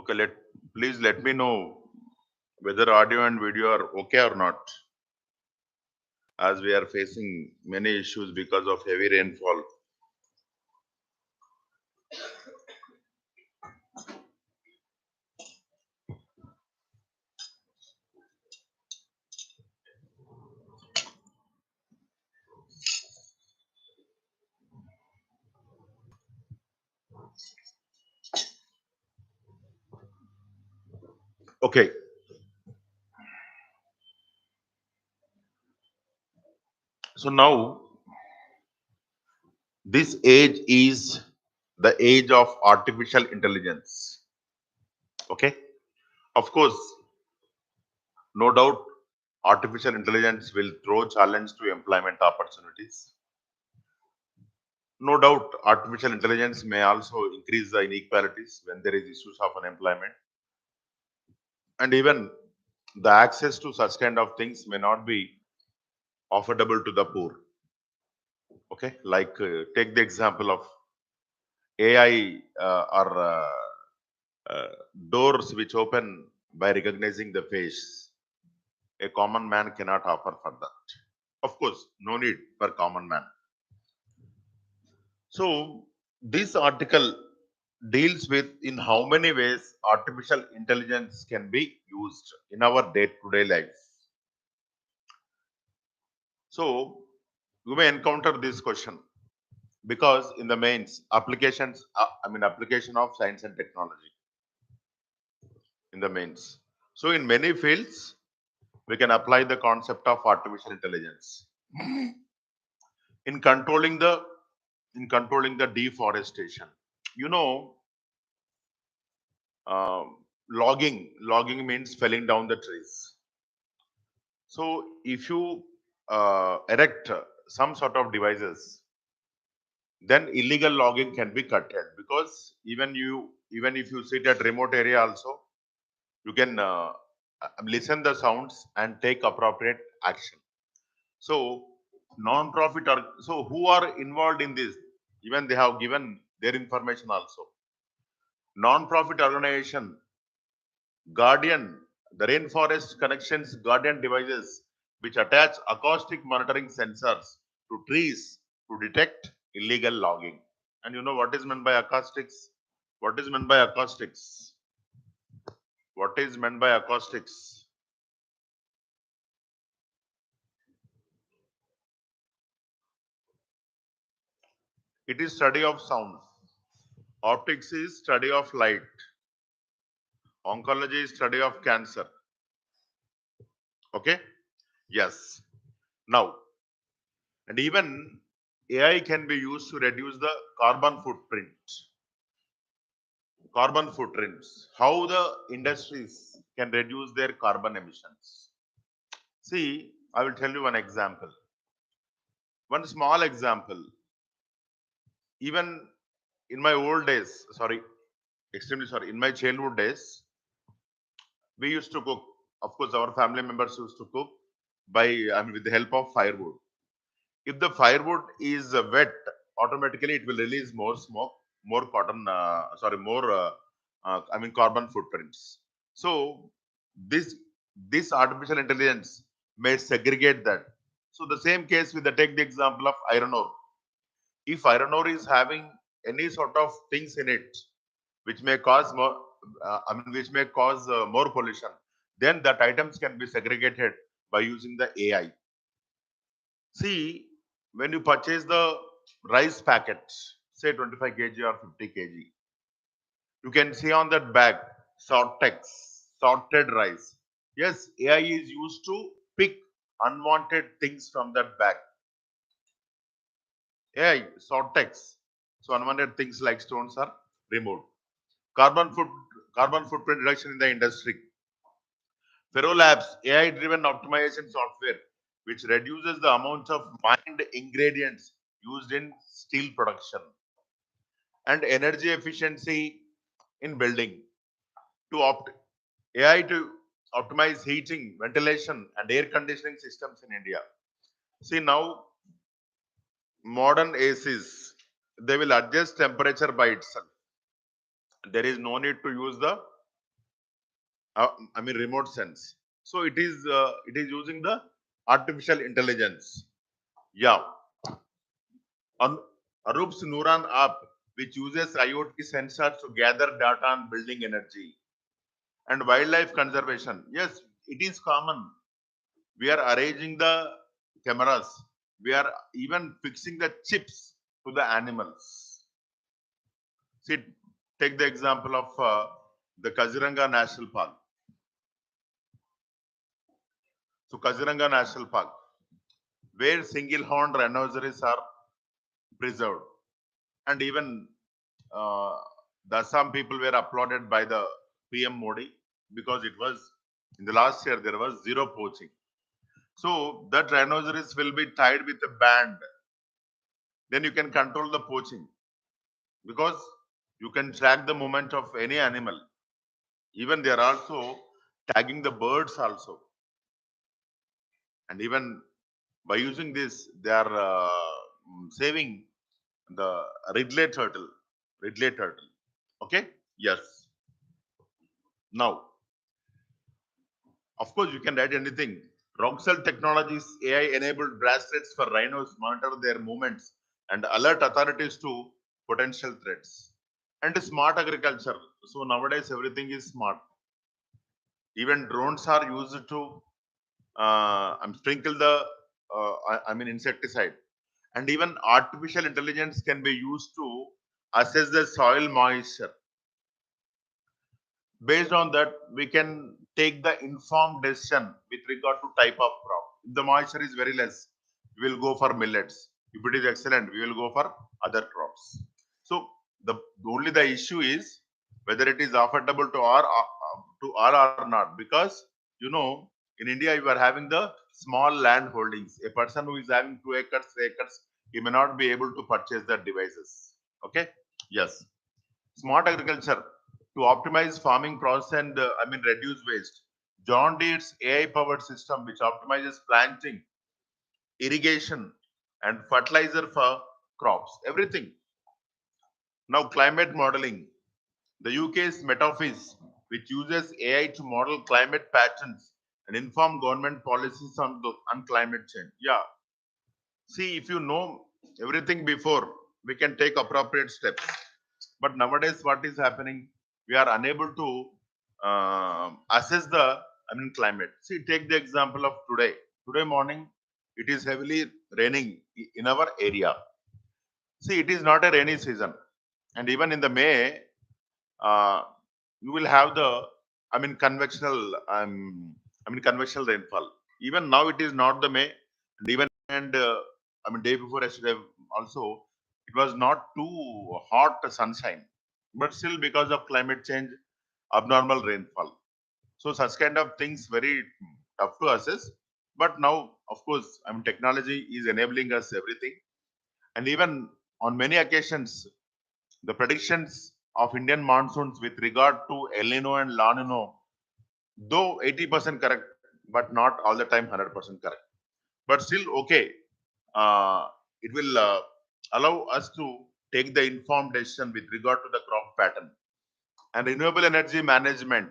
Okay, please let me know whether audio and video are okay or not, as we are facing many issues because of heavy rainfall. Okay, so now this age is the age of artificial intelligence. Okay, of course, no doubt, artificial intelligence will throw challenge to employment opportunities. No doubt, artificial intelligence may also increase the inequalities when there is issues of unemployment, and even the access to such kind of things may not be affordable to the poor. Okay, like take the example of AI or uh, doors which open by recognizing the face. A common man cannot offer for that. Of course, no need for common man. So this article deals with in how many ways artificial intelligence can be used in our day-to-day life. So you may encounter this question because in the mains applications, application of science and technology in the mains. So in many fields, we can apply the concept of artificial intelligence in controlling the deforestation. You know, logging means felling down the trees. So if you erect some sort of devices, then illegal logging can be curtailed, because even if you sit at remote area also, you can listen the sounds and take appropriate action. So non-profit or so who are involved in this, even they have given their information also. Non-profit organization Guardian, the Rainforest Connections Guardian devices, which attach acoustic monitoring sensors to trees to detect illegal logging. And you know what is meant by acoustics? What is meant by acoustics? What is meant by acoustics? It is study of sound. Optics is study of light. Oncology is study of cancer. Okay? Yes. Now, and even AI can be used to reduce the carbon footprint. Carbon footprints. How the industries can reduce their carbon emissions. See, I will tell you one example. One small example. Even in my old days, sorry, extremely sorry, in my childhood days, we used to cook. Of course, our family members used to cook with the help of firewood. If the firewood is wet, automatically it will release more smoke, more carbon footprints. So this artificial intelligence may segregate that. So the same case with the take the example of iron ore. If iron ore is having any sort of things in it which may cause more, which may cause more pollution, then that items can be segregated by using the AI. See, when you purchase the rice packet, say 25 kg or 50 kg, you can see on that bag sorted rice. Yes, AI is used to pick unwanted things from that bag. AI sortex. So unwanted things like stones are removed. Carbon foot carbon footprint reduction in the industry. Ferrolabs AI-driven optimization software, which reduces the amount of mined ingredients used in steel production. And energy efficiency in building to AI to optimize heating, ventilation, and air conditioning systems in India. See, now modern ACs, they will adjust temperature by itself. There is no need to use the remote sense. So it is using the artificial intelligence. Yeah, on Arups Neuron app, which uses IoT sensors to gather data on building energy and wildlife conservation. Yes, it is common. We are arranging the cameras. We are even fixing the chips to the animals. See, take the example of the Kaziranga National Park. So, Kaziranga National Park, where single-horned rhinoceros are preserved, and even some people were applauded by the PM Modi because it was in the last year there was zero poaching. So that rhinoceros will be tied with a band. Then you can control the poaching because you can track the movement of any animal. Even they are also tagging the birds also, and even by using this, they are saving the ridley turtle. Ridley turtle. Okay. Yes. Now, of course, you can write anything. Roxel Technologies AI-enabled bracelets for rhinos monitor their movements and alert authorities to potential threats. And smart agriculture. So nowadays everything is smart. Even drones are used to sprinkle the insecticide. And even artificial intelligence can be used to assess the soil moisture. Based on that, we can take the informed decision with regard to type of crop. If the moisture is very less, we will go for millets. If it is excellent, we will go for other crops. So only the issue is whether it is affordable to all or not, because you know, in India you are having the small land holdings. A person who is having 2 acres, 3 acres, he may not be able to purchase the devices. Okay. Yes. Smart agriculture to optimize farming process and reduce waste. John Deere's AI powered system which optimizes planting, irrigation, and fertilizer for crops. Everything. Now climate modeling. The UK's Met Office, which uses AI to model climate patterns and inform government policies on climate change. Yeah. See, if you know everything before, we can take appropriate steps. But nowadays, what is happening? We are unable to assess the climate. See, take the example of today. Today morning, it is heavily raining in our area. See, it is not a rainy season, and even in the May, uh, you will have the convectional rainfall. Even now, it is not the May, and even day before yesterday also, it was not too hot sunshine, but still because of climate change, abnormal rainfall. So such kind of things very tough to assess. But now, of course, technology is enabling us everything, and even on many occasions, the predictions of Indian monsoons with regard to El Nino and La Nino, though 80% correct, but not all the time 100% correct. But still, okay, it will allow us to take the informed decision with regard to the crop pattern. And renewable energy management.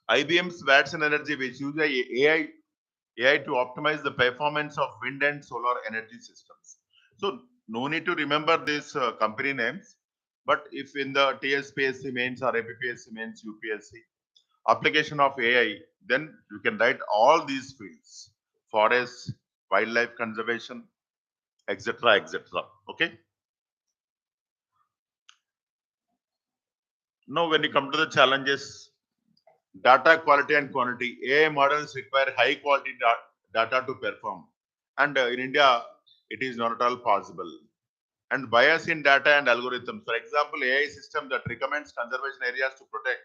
IBM's Watson Energy, which uses AI to optimize the performance of wind and solar energy systems. So no need to remember these company names, but if in the TSPSC mains or APPSC mains, UPSC application of AI, then you can write all these fields: forest, wildlife conservation, etc., etc. Okay. Now, when you come to the challenges, data quality and quantity, AI models require high quality data to perform, and in India, it is not at all possible. And bias in data and algorithms. For example, AI system that recommends conservation areas to protect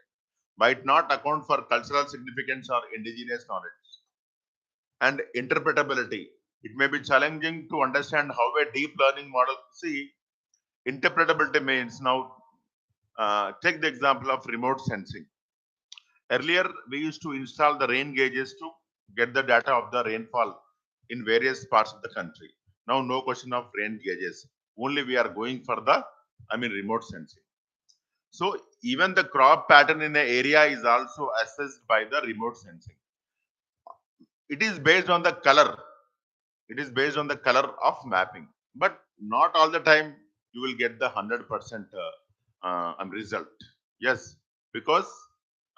might not account for cultural significance or indigenous knowledge. And interpretability. It may be challenging to understand how a deep learning model. See, interpretability means now take the example of remote sensing. Earlier, we used to install the rain gauges to get the data of the rainfall in various parts of the country. Now, no question of rain gauges. Only we are going for the, remote sensing. So even the crop pattern in the area is also assessed by the remote sensing. It is based on the color. It is based on the color of mapping, but not all the time you will get the 100% result. Yes, because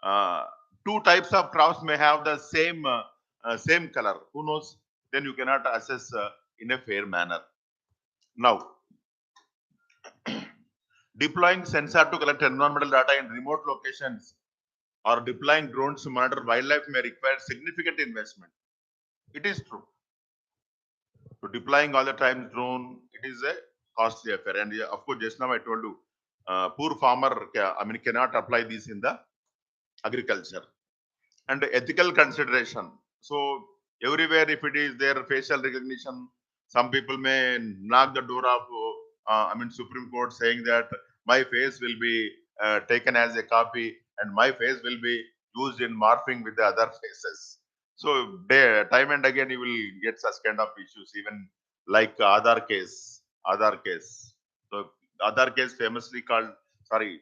uh, two types of crops may have the same color. Who knows? Then you cannot assess in a fair manner. Now, deploying sensor to collect environmental data in remote locations or deploying drones to monitor wildlife may require significant investment. It is true. So deploying all the time drone, it is a costly affair. And yeah, of course, just now I told you, poor farmer, cannot apply this in the agriculture. And ethical consideration. So everywhere, if it is their facial recognition, some people may knock the door of, Supreme Court saying that my face will be taken as a copy and my face will be used in morphing with the other faces. So time and again, you will get such kind of issues, even like Aadhaar case. So Aadhaar case famously called, sorry,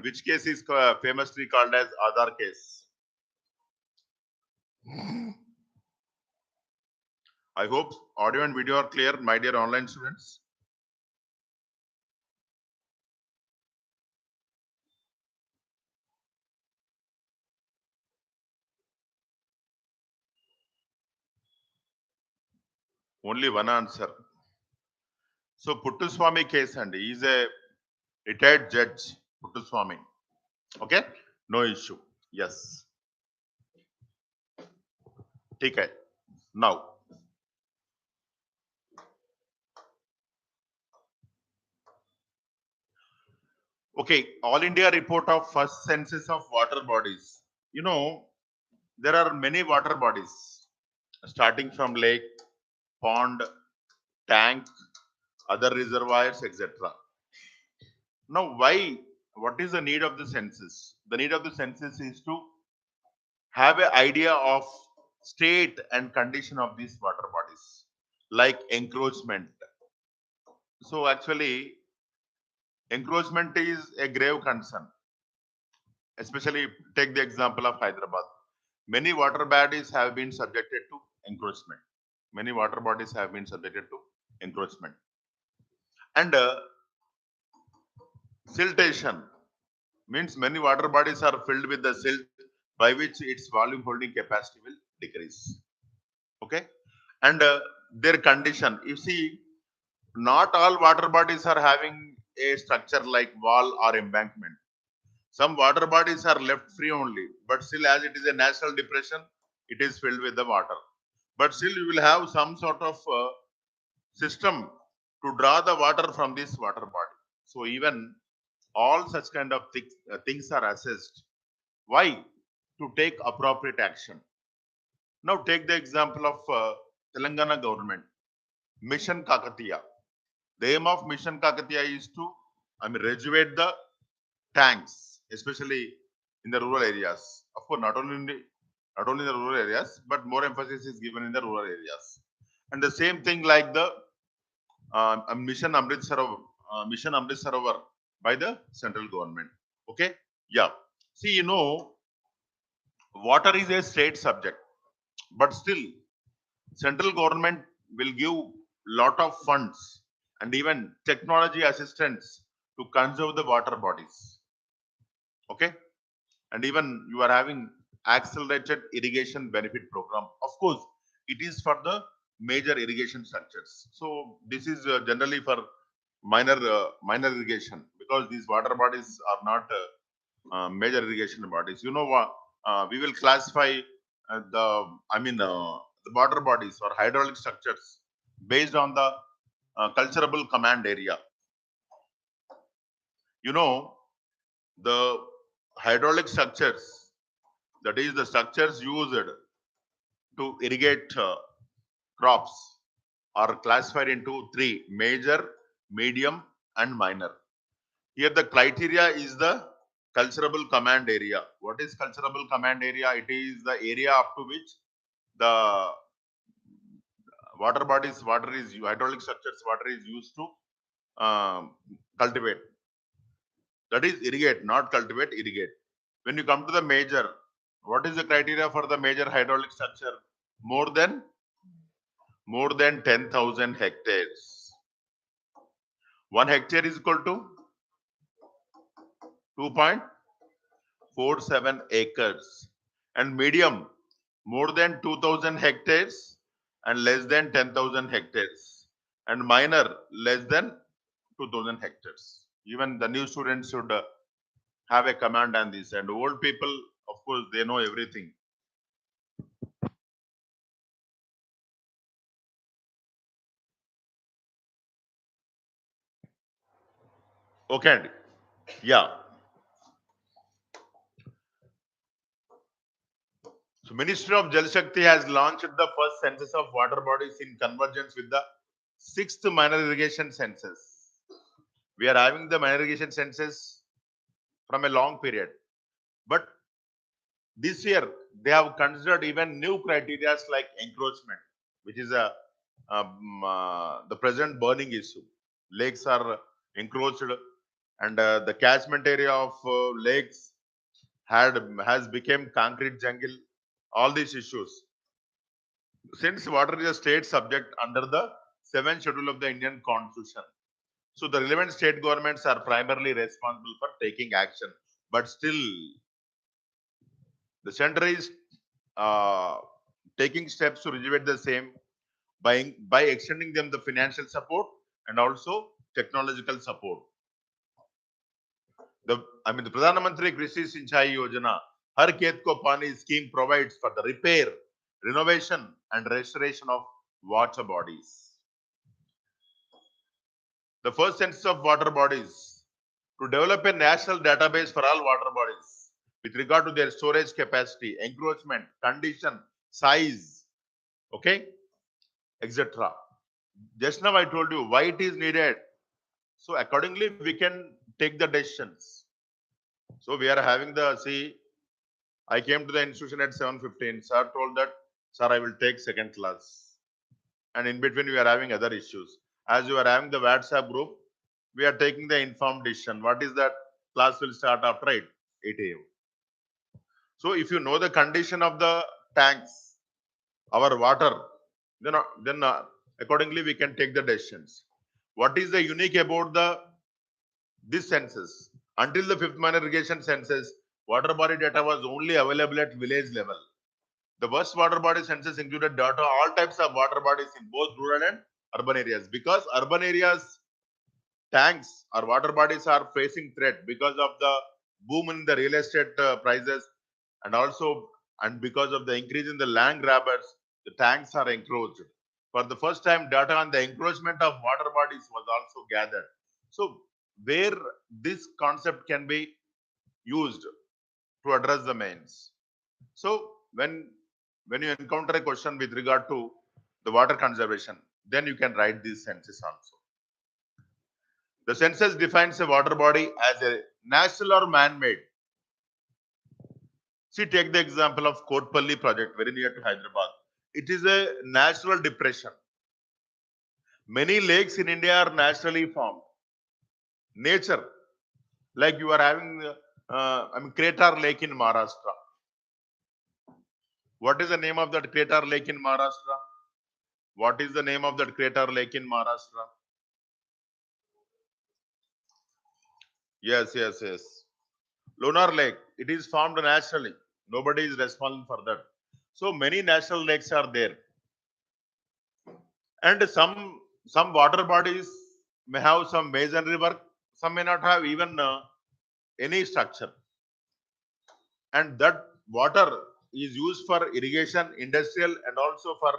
which case is famously called as Aadhaar case? I hope audio and video are clear, my dear online students. Only one answer. So Puttuswamy case, and he is a retired judge, Puttuswamy. Okay, no issue. Yes. Okay. Now, okay, All India report of first census of water bodies. You know, there are many water bodies, starting from lake, pond, tank, other reservoirs, etc. Now, why? What is the need of the census? The need of the census is to have an idea of state and condition of these water bodies, like encroachment. So actually, encroachment is a grave concern. Especially take the example of Hyderabad. Many water bodies have been subjected to encroachment. Many water bodies have been subjected to encroachment. And siltation means many water bodies are filled with the silt, by which its volume holding capacity will decrease. Okay, and their condition. You see, not all water bodies are having a structure like wall or embankment. Some water bodies are left free only, but still, as it is a natural depression, it is filled with the water. But still, you will have some sort of system to draw the water from this water body. So even all such kind of things are assessed. Why? To take appropriate action. Now take the example of Telangana government, Mission Kakatiya. The aim of Mission Kakatiya is to, rejuvenate the tanks, especially in the rural areas. Of course, not only in the rural areas, but more emphasis is given in the rural areas. And the same thing like the Mission Amrit Sarovar by the central government. Okay, yeah. See, water is a state subject, but still, central government will give lot of funds and even technology assistance to conserve the water bodies. Okay, and even you are having accelerated irrigation benefit program. Of course, it is for the major irrigation structures. So this is generally for minor irrigation, because these water bodies are not major irrigation bodies. You know what? We will classify the water bodies or hydraulic structures based on the culturable command area. You know, the hydraulic structures, that is the structures used to irrigate crops, are classified into three: major, medium, and minor. Here the criteria is the culturable command area. What is culturable command area? It is the area up to which the water is hydraulic structures water is used to cultivate. That is irrigate, not cultivate, irrigate. When you come to the major, what is the criteria for the major hydraulic structure? More than 10,000 hectares. 1 hectare is equal to 2.47 acres. And medium, more than 2,000 hectares and less than 10,000 hectares. And minor, less than 2,000 hectares. Even the new students should have a command on this. And old people, of course, they know everything. Okay, Andy. Yeah. So Ministry of Jal Shakti has launched the first census of water bodies in convergence with the sixth minor irrigation census. We are having the minor irrigation census from a long period, but this year they have considered even new criteria like encroachment, which is the present burning issue. Lakes are encroached, and the catchment area of lakes has become concrete jungle. All these issues. Since water is a state subject under the 7th schedule of the Indian Constitution, so the relevant state governments are primarily responsible for taking action. But still, the center is uh, taking steps to rejuvenate the same by extending them the financial support and also technological support. The Pradhan Mantri Krishi Sinchai Yojana, Har Khet Ko Pani scheme provides for the repair, renovation, and restoration of water bodies. The first census of water bodies to develop a national database for all water bodies with regard to their storage capacity, encroachment, condition, size, okay, etc. Just now I told you why it is needed. So accordingly, we can take the decisions. So we are having the see. I came to the institution at 7:15. Sir told that, sir, I will take second class. And in between, we are having other issues. As you are having the WhatsApp group, we are taking the informed decision. What is that? Class will start after 8 a.m. So if you know the condition of the tanks, our water, then accordingly we can take the decisions. What is the unique about this census? Until the fifth minor irrigation census, water body data was only available at village level. The first water body census included data all types of water bodies in both rural and urban areas, because urban areas tanks or water bodies are facing threat because of the boom in the real estate prices, and also and because of the increase in the land grabbers, the tanks are encroached. For the first time, data on the encroachment of water bodies was also gathered. So where this concept can be used to address the mains. So when you encounter a question with regard to the water conservation, then you can write this census also. The census defines a water body as a natural or man-made. See, take the example of Kotpalli project, very near to Hyderabad. It is a natural depression. Many lakes in India are naturally formed. Nature, like you are having, Kretar Lake in Maharashtra. What is the name of that Kretar Lake in Maharashtra? What is the name of that Kretar Lake in Maharashtra? Yes, yes, yes. Lunar Lake. It is formed naturally. Nobody is responsible for that. So many natural lakes are there, and some water bodies may have some masonry work. Some may not have even any structure, and that water is used for irrigation, industrial, and also for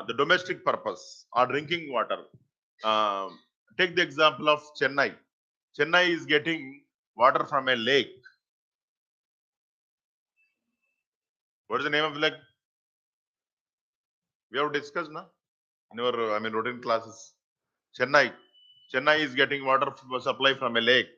the domestic purpose or drinking water. Um, Take the example of Chennai. Chennai is getting water from a lake. What is the name of the lake? We have discussed now in our routine classes. Chennai. Chennai is getting water supply from a lake.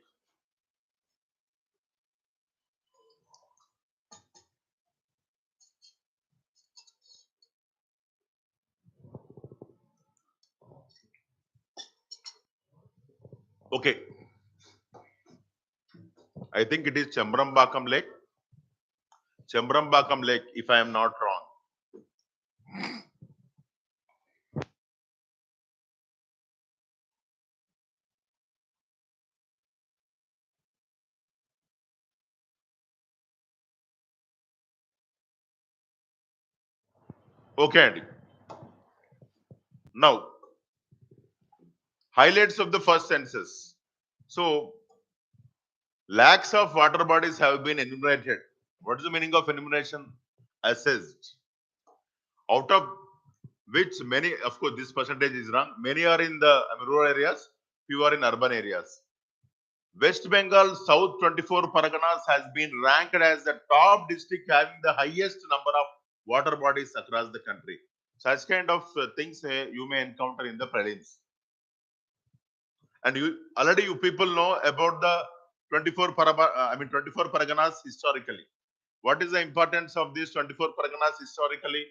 Okay. I think it is Chembrambakam Lake. Chembrambakam Lake, if I am not wrong. Okay, Andy. Now, highlights of the first census. So, lakhs of water bodies have been enumerated. What is the meaning of enumeration? Assessed. Out of which many, of course, this percentage is wrong. Many are in the rural areas, few are in urban areas. West Bengal South 24 Parganas has been ranked as the top district having the highest number of water bodies across the country. Such kind of things you may encounter in the prelims. And you already you people know about the 24 Parganas historically. What is the importance of these 24 Parganas historically,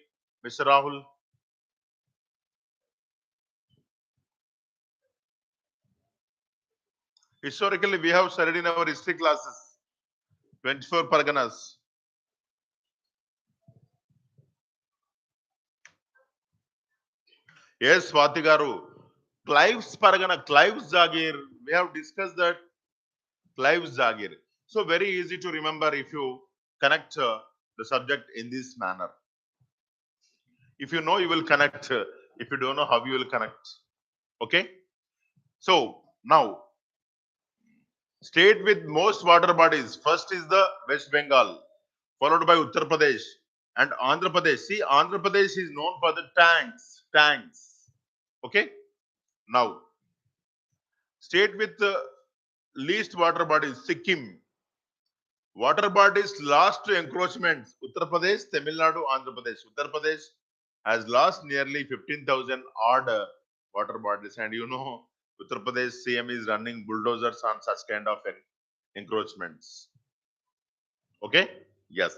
Mr. Rahul? Historically, we have studied in our history classes 24 Parganas. Yes, Swati Garu. Clive's Pargana, Clive's Zagir. We have discussed that Clive's Zagir. So very easy to remember if you connect the subject in this manner. If you know, you will connect. If you don't know how you will connect. Okay. So now, state with most water bodies. First is the West Bengal, followed by Uttar Pradesh and Andhra Pradesh. See, Andhra Pradesh is known for the tanks. Tanks. Okay. Now, state with the least water bodies, Sikkim. Water bodies lost to encroachments, Uttar Pradesh, Tamil Nadu, Andhra Pradesh. Uttar Pradesh has lost nearly 15,000 odd water bodies. And you know, Uttar Pradesh CM is running bulldozers on such kind of encroachments. Okay? Yes.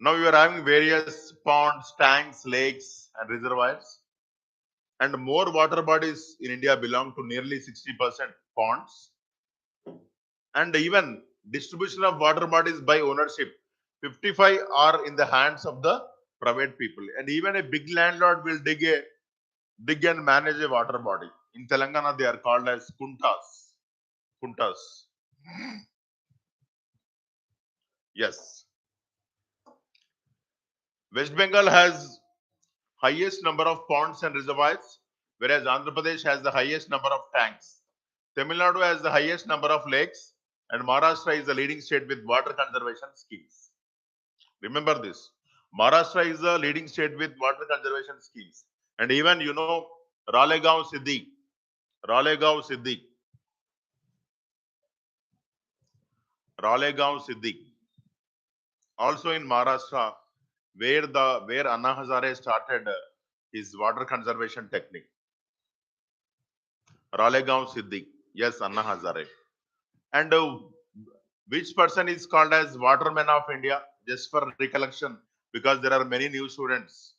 Now you are having various ponds, tanks, lakes, and reservoirs. And more water bodies in India belong to nearly 60% ponds. And even distribution of water bodies by ownership, 55 are in the hands of the private people. And even a big landlord will dig and manage a water body. In Telangana, they are called as kuntas. Kuntas. Yes. West Bengal has highest number of ponds and reservoirs, whereas Andhra Pradesh has the highest number of tanks. Tamil Nadu has the highest number of lakes, and Maharashtra is the leading state with water conservation schemes. Remember this. Maharashtra is the leading state with water conservation schemes. And even, you know, Ralegaon Siddhi. Ralegaon Siddhi. Ralegaon Siddhi. Also in Maharashtra, where Anna Hazare started his water conservation technique. Ralegaon Siddhi. Yes, Anna Hazare. And which person is called as Waterman of India? Just for recollection, because there are many new students.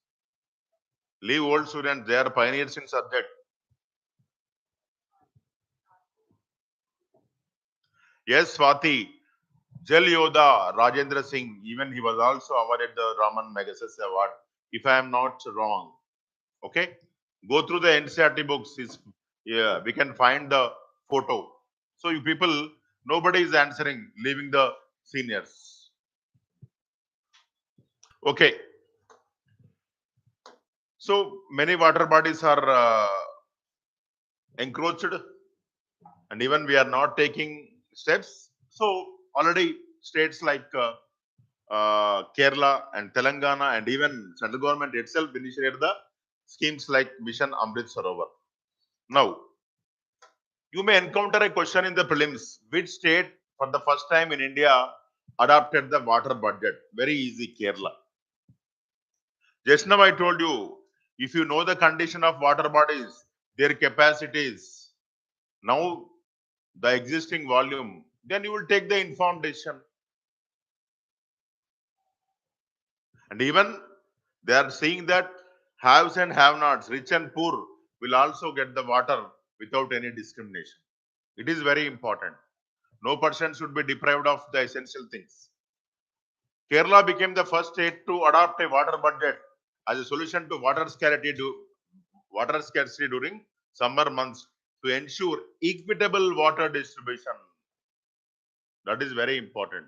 Leave old students, they are pioneers in subject. Yes, Swati. Jal Yoda, Rajendra Singh, even he was also awarded the Raman Magsaysay Award, if I am not wrong. Okay? Go through the NCRT books. Yeah, we can find the photo. So you people, nobody is answering, leaving the seniors. Okay. So many water bodies are encroached, and even we are not taking steps. So already states like Kerala and Telangana and even central government itself initiated the schemes like Mission Amrit Sarovar. Now, you may encounter a question in the prelims. Which state for the first time in India adopted the water budget? Very easy, Kerala. Just now I told you, if you know the condition of water bodies, their capacities, now the existing volume, then you will take the informed decision. And even they are seeing that haves and have nots, rich and poor, will also get the water without any discrimination. It is very important. No person should be deprived of the essential things. Kerala became the first state to adopt a water budget as a solution to water scarcity during summer months to ensure equitable water distribution. That is very important.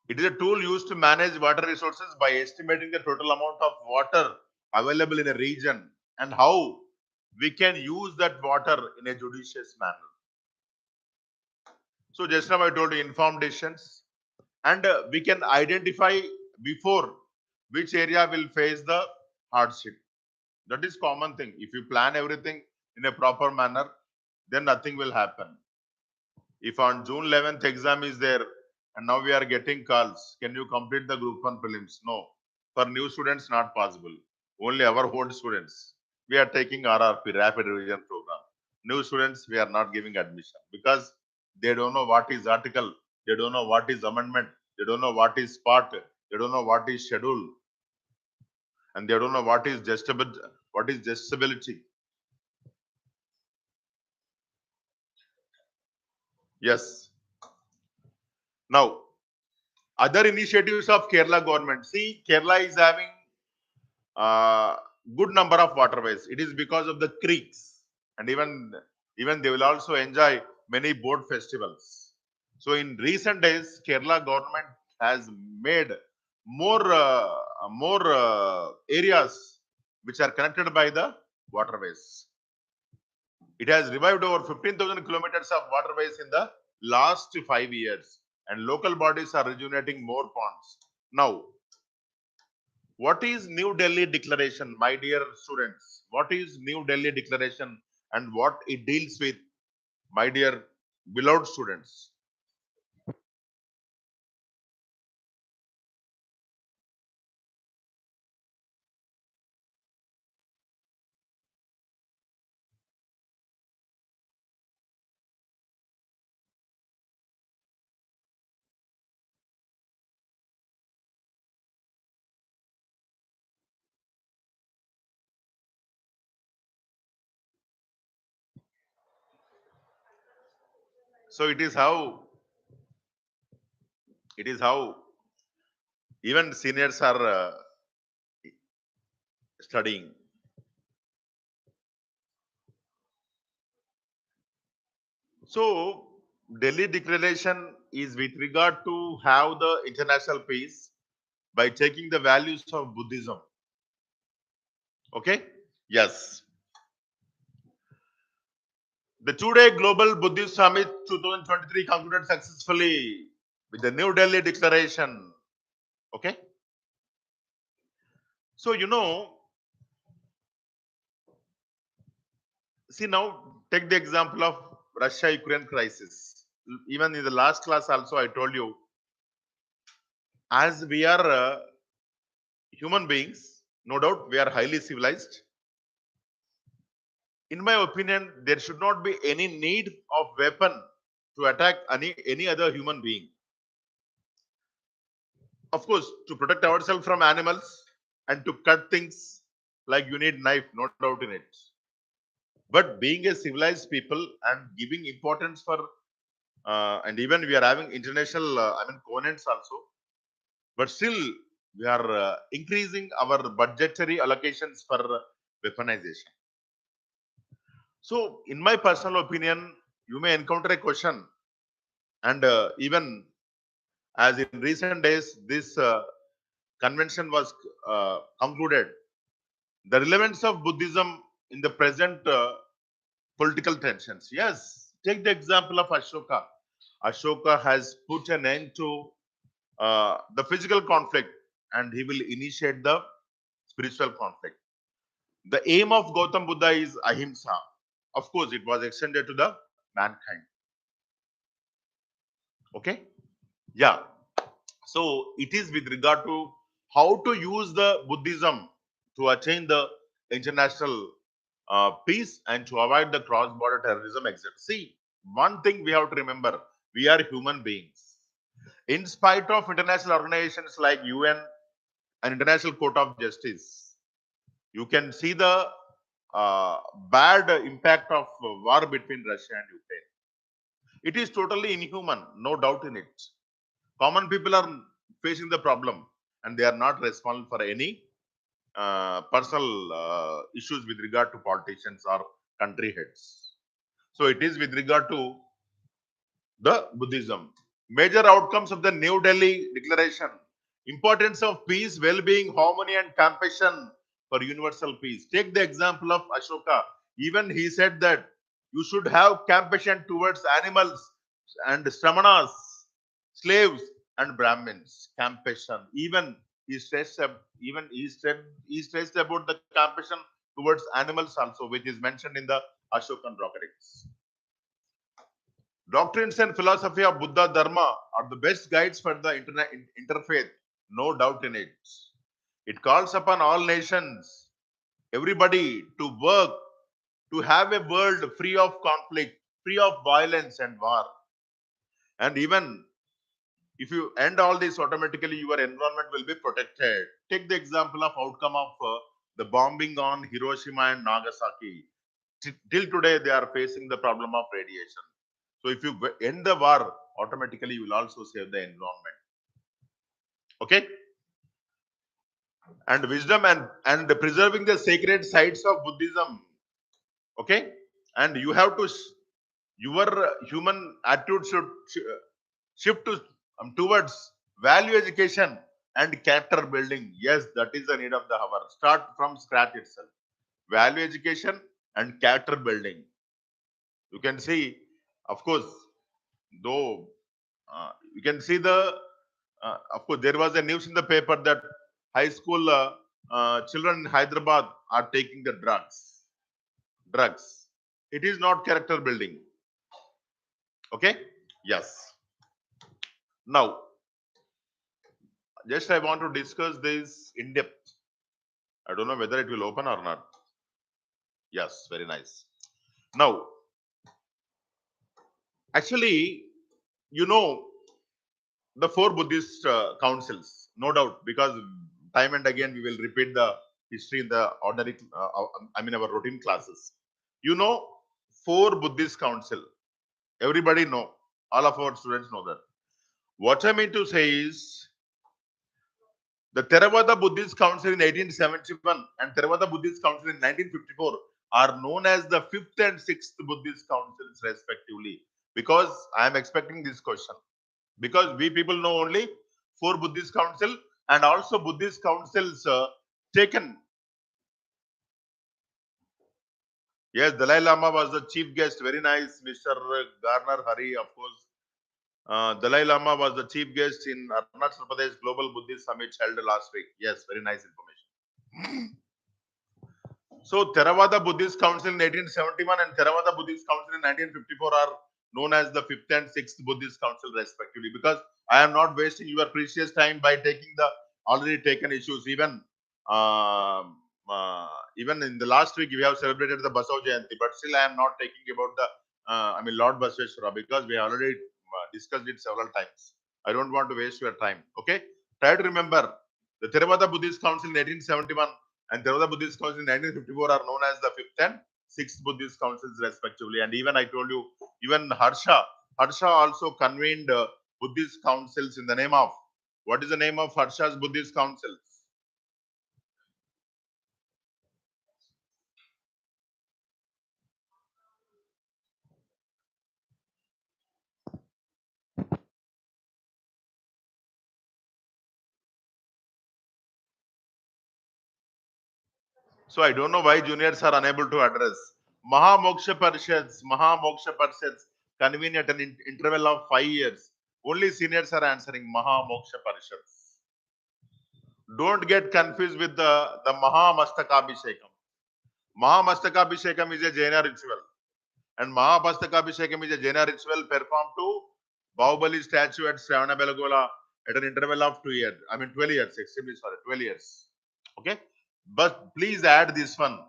It is a tool used to manage water resources by estimating the total amount of water available in a region and how we can use that water in a judicious manner. So just now I told you informed decisions, and we can identify before which area will face the hardship. That is common thing. If you plan everything in a proper manner, then nothing will happen. If on June 11th exam is there and now we are getting calls, can you complete the group 1 prelims? No. For new students, not possible. Only our own students. We are taking RRP, Rapid Revision Program. New students, we are not giving admission because they don't know what is article, they don't know what is amendment, they don't know what is part, they don't know what is schedule, and they don't know what is justability. Yes. Now, other initiatives of Kerala government. See, Kerala is having good number of waterways. It is because of the creeks, and even they will also enjoy many boat festivals. So in recent days, Kerala government has made more areas which are connected by the waterways. It has revived over 15,000 kilometers of waterways in the last 5 years, and local bodies are rejuvenating more ponds. Now, what is New Delhi Declaration, my dear students? What is New Delhi Declaration and what it deals with, my dear beloved students? So it is how even seniors are studying. So Delhi Declaration is with regard to have the international peace by taking the values of Buddhism. Okay? Yes. The two-day Global Buddhist Summit 2023 concluded successfully with the New Delhi Declaration. Okay? So, see now, take the example of Russia-Ukraine crisis. Even in the last class also, I told you, as we are human beings, no doubt, we are highly civilized. In my opinion, there should not be any need of weapon to attack any other human being. Of course, to protect ourselves from animals and to cut things, like you need knife, no doubt in it. But being a civilized people and giving importance for and even we are having international covenants also, but still we are increasing our budgetary allocations for weaponization. So in my personal opinion, you may encounter a question, and even as in recent days this convention was concluded, the relevance of Buddhism in the present political tensions. Yes, take the example of Ashoka. Ashoka has put an end to the physical conflict and he will initiate the spiritual conflict. The aim of Gautam Buddha is ahimsa. Of course, it was extended to the mankind. Okay? Yeah. So it is with regard to how to use the Buddhism to attain the international peace and to avoid the cross-border terrorism, etc. See, one thing we have to remember: we are human beings. In spite of international organizations like UN and International Court of Justice, you can see the uh, bad impact of war between Russia and Ukraine. It is totally inhuman, no doubt in it. Common people are facing the problem and they are not responsible for any personal issues with regard to politicians or country heads. So it is with regard to the Buddhism. Major outcomes of the New Delhi Declaration. Importance of peace, well-being, harmony and compassion for universal peace. Take the example of Ashoka. Even he said that you should have compassion towards animals and Sramanas, slaves and Brahmins. Compassion. Even he stressed, he stressed about the compassion towards animals also, which is mentioned in the Ashokan Rocketics. Doctrines and philosophy of Buddha Dharma are the best guides for the interfaith, no doubt in it. It calls upon all nations, everybody to work to have a world free of conflict, free of violence and war. And even if you end all this, automatically your environment will be protected. Take the example of outcome of the bombing on Hiroshima and Nagasaki. Till today, they are facing the problem of radiation. So if you end the war, automatically you will also save the environment. Okay? And wisdom and preserving the sacred sites of Buddhism. Okay? And you have to, your human attitude should shift to towards value education and character building. Yes, that is the need of the hour. Start from scratch itself. Value education and character building. You can see, of course, though you can see the of course there was a news in the paper that high school children in Hyderabad are taking the drugs. It is not character building. Okay. Yes. Now just I want to discuss this in depth. I don't know whether it will open or not. Yes, very nice. Now actually, you know, the four Buddhist councils, no doubt, because time and again we will repeat the history in the ordinary, our routine classes. You know, four Buddhist council. Everybody know. All of our students know that. What I mean to say is, the Theravada Buddhist Council in 1871 and Theravada Buddhist Council in 1954 are known as the fifth and sixth Buddhist councils respectively. Because I am expecting this question. Because we people know only four Buddhist council and also Buddhist councils taken. Yes, Dalai Lama was the chief guest. Very nice, Mr. Garner Hari, of course. Dalai Lama was the chief guest in Arunachal Pradesh Global Buddhist Summit held last week. Yes, very nice information. So, Theravada Buddhist Council in 1871 and Theravada Buddhist Council in 1954 are known as the fifth and sixth Buddhist Council respectively. Because I am not wasting your precious time by taking the already taken issues. Even in the last week we have celebrated the Basau Jayanti, but still I am not taking about the Lord Basveshwara, because we already discussed it several times. I don't want to waste your time. Okay, try to remember the Theravada Buddhist Council in 1871 and Theravada Buddhist Council in 1954 are known as the fifth and sixth Buddhist councils respectively. And even I told you, even Harsha also convened Buddhist councils in the name of, what is the name of Harsha's Buddhist councils? So I don't know why juniors are unable to address. Mahamoksha Parishads convene at an interval of 5 years. Only seniors are answering Mahamoksha Parishads. Don't get confused with the Mahamastakabhishekam. Mahamastakabhishekam is a Jaina ritual. And Mahamastakabhishekam is a Jaina ritual performed to Bahubali statue at Shravanabelagola at an interval of 2 years. 12 years. Extremely sorry, 12 years. Okay. But please add this one.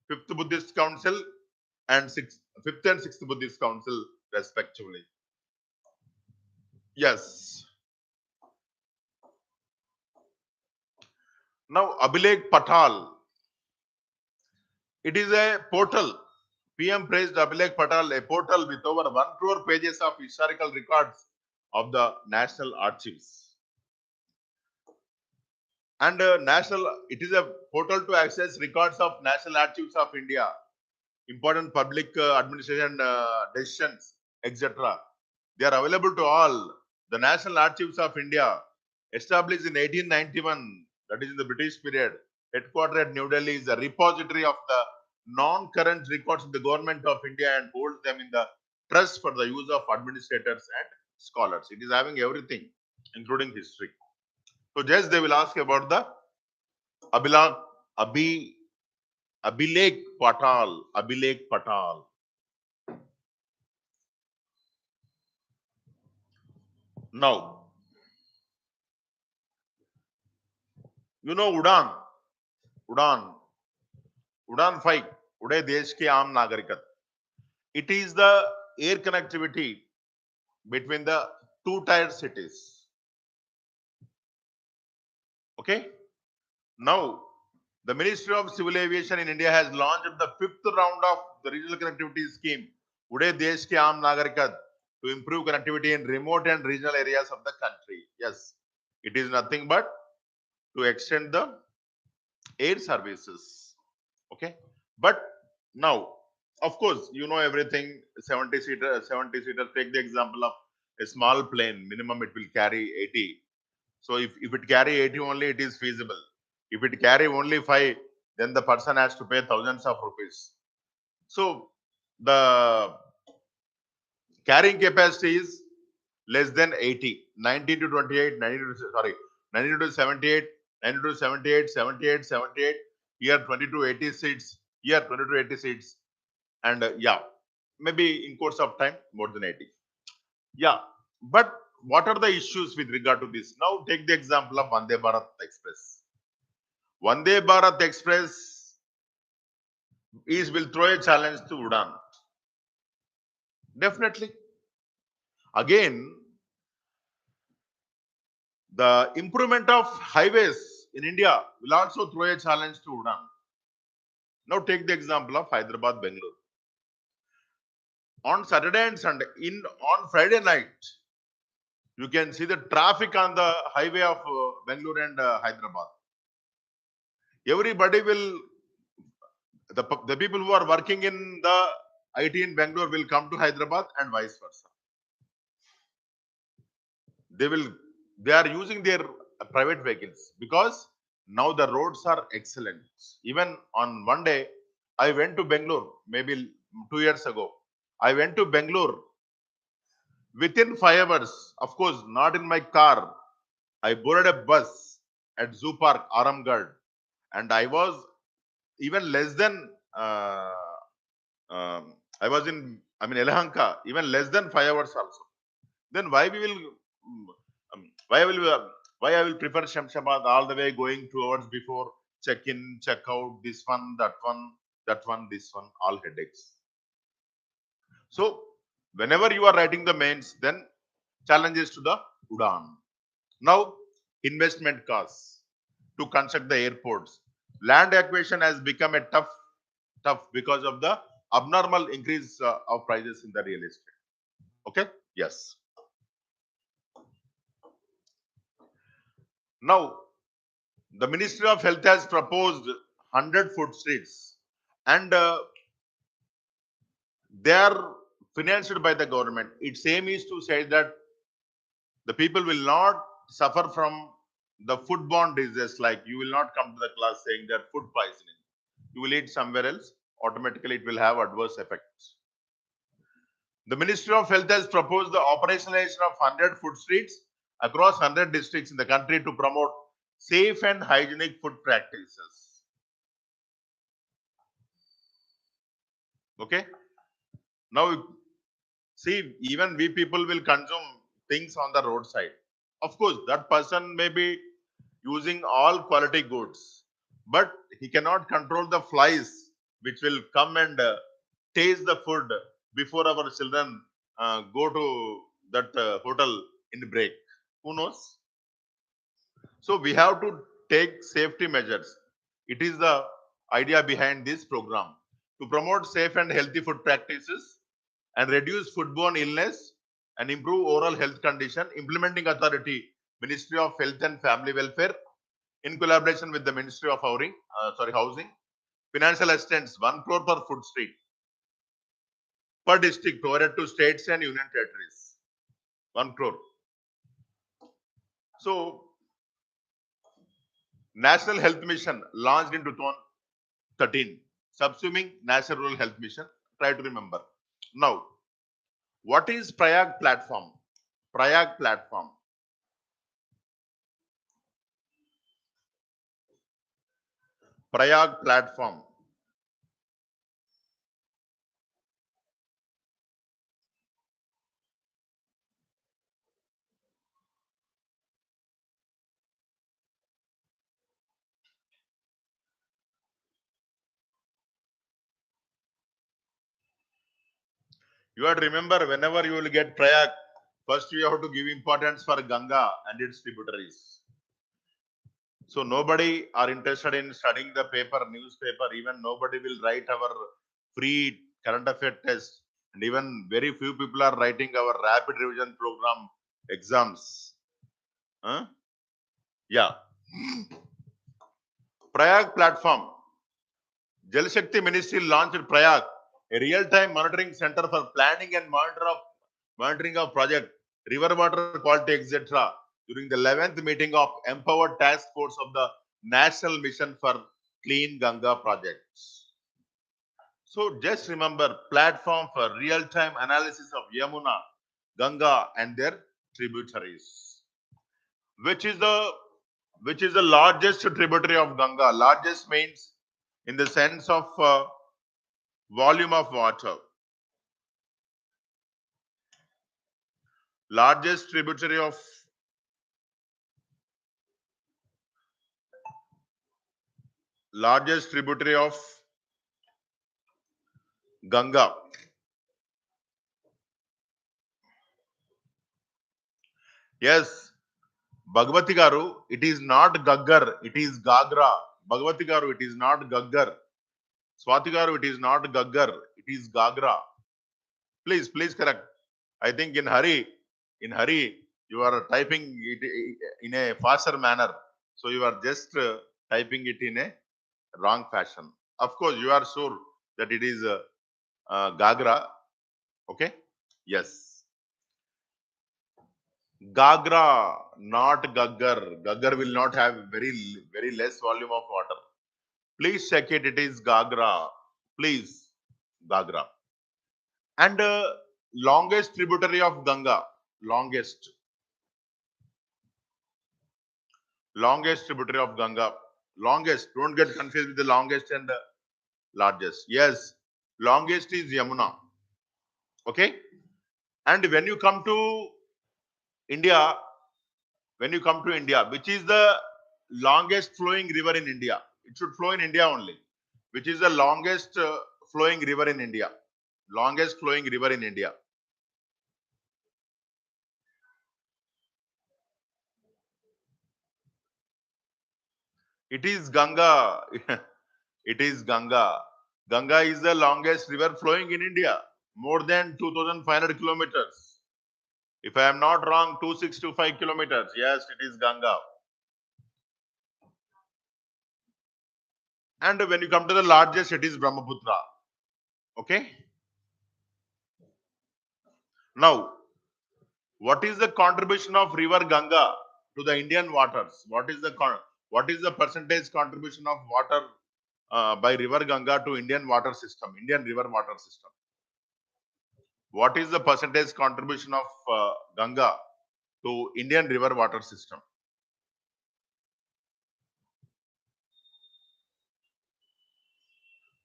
Fifth Buddhist Council and fifth and sixth Buddhist Council respectively. Yes. Now Abhilek Patal. It is a portal. PM praised Abhilek Patel, a portal with over 1 crore pages of historical records of the National Archives. And it is a portal to access records of National Archives of India, important public administration decisions, etc. They are available to all. The National Archives of India, established in 1891, that is in the British period, headquartered at New Delhi, is a repository of the non-current records of the government of India and holds them in the trust for the use of administrators and scholars. It is having everything, including history. So just they will ask about the Abhilak, Abhi, Abhilek Patal, Abhilek Patal. Now, you know Udan, Udan 5, Uday Desh Ki Aam Nagarikat. It is the air connectivity between the two-tier cities. Okay. Now, the Ministry of Civil Aviation in India has launched the 5th round of the regional connectivity scheme, Uday Desh Ki Aam Nagarikat, to improve connectivity in remote and regional areas of the country. Yes, it is nothing but to extend the air services. Okay. But now, of course, you know everything. 70-seater. Take the example of a small plane. Minimum it will carry 80. So if it carry 80 only, it is feasible. If it carry only 5, then the person has to pay thousands of rupees. So the carrying capacity is less than 80. 90 to 28, 90 to, sorry, 90 to 78, 90 to 78, 78, 78. Here 20 to 80 seats. Here 20 to 80 seats. And yeah, maybe in course of time more than 80. Yeah, but what are the issues with regard to this? Now take the example of Vande Bharat Express. Vande Bharat Express will throw a challenge to Udan. Definitely. Again, the improvement of highways in India will also throw a challenge to Udan. Now take the example of Hyderabad Bangalore. On Saturday and Sunday, on Friday night, you can see the traffic on the highway of Bangalore and Hyderabad. Everybody will, the people who are working in the IT in Bangalore will come to Hyderabad and vice versa. They are using their private vehicles because now the roads are excellent. Even on one day, I went to Bangalore, maybe 2 years ago. I went to Bangalore within 5 hours. Of course, not in my car. I boarded a bus at Zoo Park, Aramgad, and I was even less than I was Elehanka, even less than 5 hours also. Then why will why I will prefer Shamshabad all the way going 2 hours before check in, check out, this one, that one, this one, all headaches. So whenever you are writing the mains, then challenges to the Udan. Now investment costs to construct the airports. Land acquisition has become a tough because of the abnormal increase of prices in the real estate. Okay. Yes. Now the Ministry of Health has proposed 100 food streets, and they are financed by the government. Its aim is to say that the people will not suffer from the foodborne diseases, like you will not come to the class saying that food poisoning. You will eat somewhere else, automatically it will have adverse effects. The Ministry of Health has proposed the operationalization of 100 food streets across 100 districts in the country to promote safe and hygienic food practices. Okay. Now, see, even we people will consume things on the roadside. Of course, that person may be using all quality goods, but he cannot control the flies which will come and taste the food before our children go to that hotel in break. Who knows? So we have to take safety measures. It is the idea behind this program to promote safe and healthy food practices and reduce foodborne illness and improve oral health condition. Implementing authority, Ministry of Health and Family Welfare, in collaboration with the Ministry of Housing. Financial assistance 1 crore per food street per district provided to states and union territories. 1 crore. So, National Health Mission launched in 2013, subsuming National Rural Health Mission. Try to remember. Now, what is Prayag platform? Prayag platform. Prayag platform. You have to remember, whenever you will get Prayag, first you have to give importance for Ganga and its tributaries. So nobody are interested in studying the paper, newspaper, even nobody will write our free current affair test. And even very few people are writing our rapid revision program exams. Huh? Yeah. Prayag platform. Jal Shakti Ministry launched Prayag, a real-time monitoring center for planning and monitoring of project, river water quality, etc. during the 11th meeting of Empowered Task Force of the National Mission for Clean Ganga projects. So just remember, platform for real-time analysis of Yamuna, Ganga and their tributaries. Which is the largest tributary of Ganga? Largest means in the sense of volume of water. Largest tributary of Ganga. Yes, Bhagavati Garu, it is not Gaggar, it is Gagra. Bhagavati Garu, it is not Gaggar. Swati Garu, it is not Gaggar, it is Gagra. Please correct. I think in hurry, you are typing it in a faster manner. So you are just typing it in a wrong fashion. Of course, you are sure that it is Gagra. Okay? Yes. Gagra, not Gaggar. Gaggar will not have very less volume of water. Please check it. It is Gagra. Please, Gagra. And longest tributary of Ganga. Longest tributary of Ganga. Longest. Don't get confused with the longest and largest. Yes, longest is Yamuna. Okay. And when you come to India, which is the longest flowing river in India? It should flow in India only. Which is the longest flowing river in India? Longest flowing river in India. It is Ganga. It is Ganga. Ganga is the longest river flowing in India. More than 2,500 kilometers. If I am not wrong, 2,625 kilometers. Yes, it is Ganga. And when you come to the largest, it is Brahmaputra. Okay. Now, what is the contribution of River Ganga to the Indian waters? What is the percentage contribution of water by River Ganga to Indian water system, Indian river water system? What is the percentage contribution of Ganga to Indian river water system?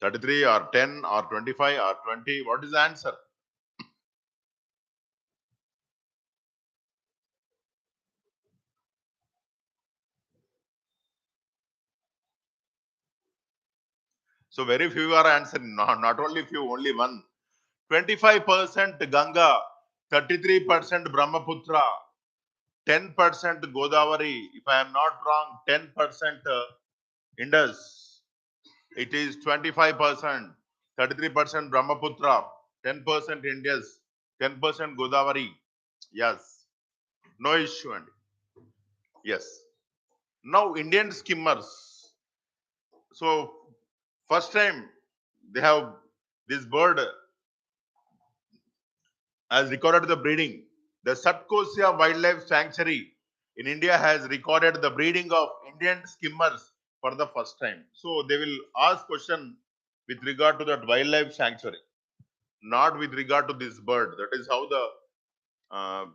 33 or 10 or 25 or 20? What is the answer? So very few are answering. Not only few, only one. 25% Ganga, 33% Brahmaputra, 10% Godavari. If I am not wrong, 10% Indus. It is 25%, 33% Brahmaputra, 10% Indus, 10% Godavari. Yes, no issue. And yes. Now Indian skimmers. So first time they have this bird has recorded the breeding. The Satkosia Wildlife Sanctuary in India has recorded the breeding of Indian skimmers for the first time. So they will ask question with regard to that wildlife sanctuary, not with regard to this bird. That is how the uh,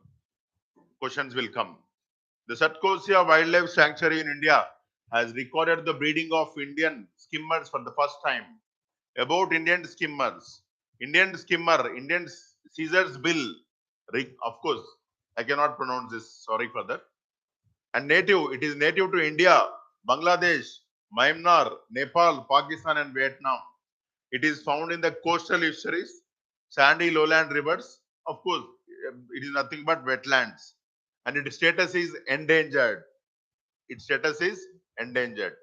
questions will come. The Satkosia Wildlife Sanctuary in India has recorded the breeding of Indian skimmers for the first time. About Indian skimmers, Indian skimmer, Indian Caesar's bill, of course, I cannot pronounce this, sorry for that. And native, it is native to India, Bangladesh, Myanmar, Nepal, Pakistan, and Vietnam. It is found in the coastal estuaries, sandy lowland rivers. Of course, it is nothing but wetlands. And its status is endangered. Its status is endangered.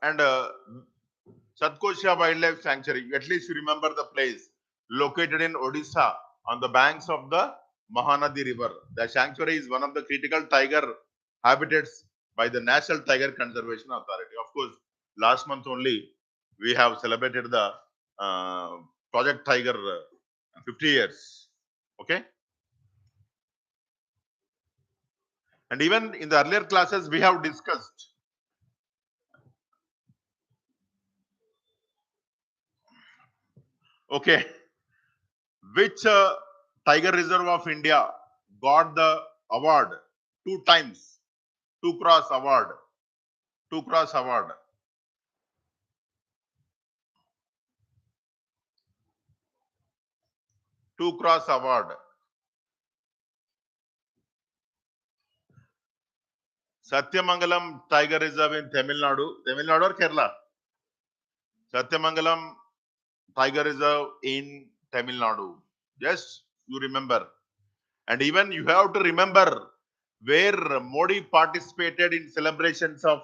And Satkosia Wildlife Sanctuary, at least you remember the place, located in Odisha on the banks of the Mahanadi River. The sanctuary is one of the critical tiger habitats by the National Tiger Conservation Authority. Of course, last month only we have celebrated the uh, Project Tiger 50 years. Okay. And even in the earlier classes, we have discussed. Okay. Which Tiger Reserve of India got the award 2 times, 2 cross award, 2 cross award. Two cross award. Satyamangalam Tiger Reserve in Tamil Nadu or Kerala? Satyamangalam Tiger Reserve in Tamil Nadu. Yes, you remember. And even you have to remember where Modi participated in celebrations of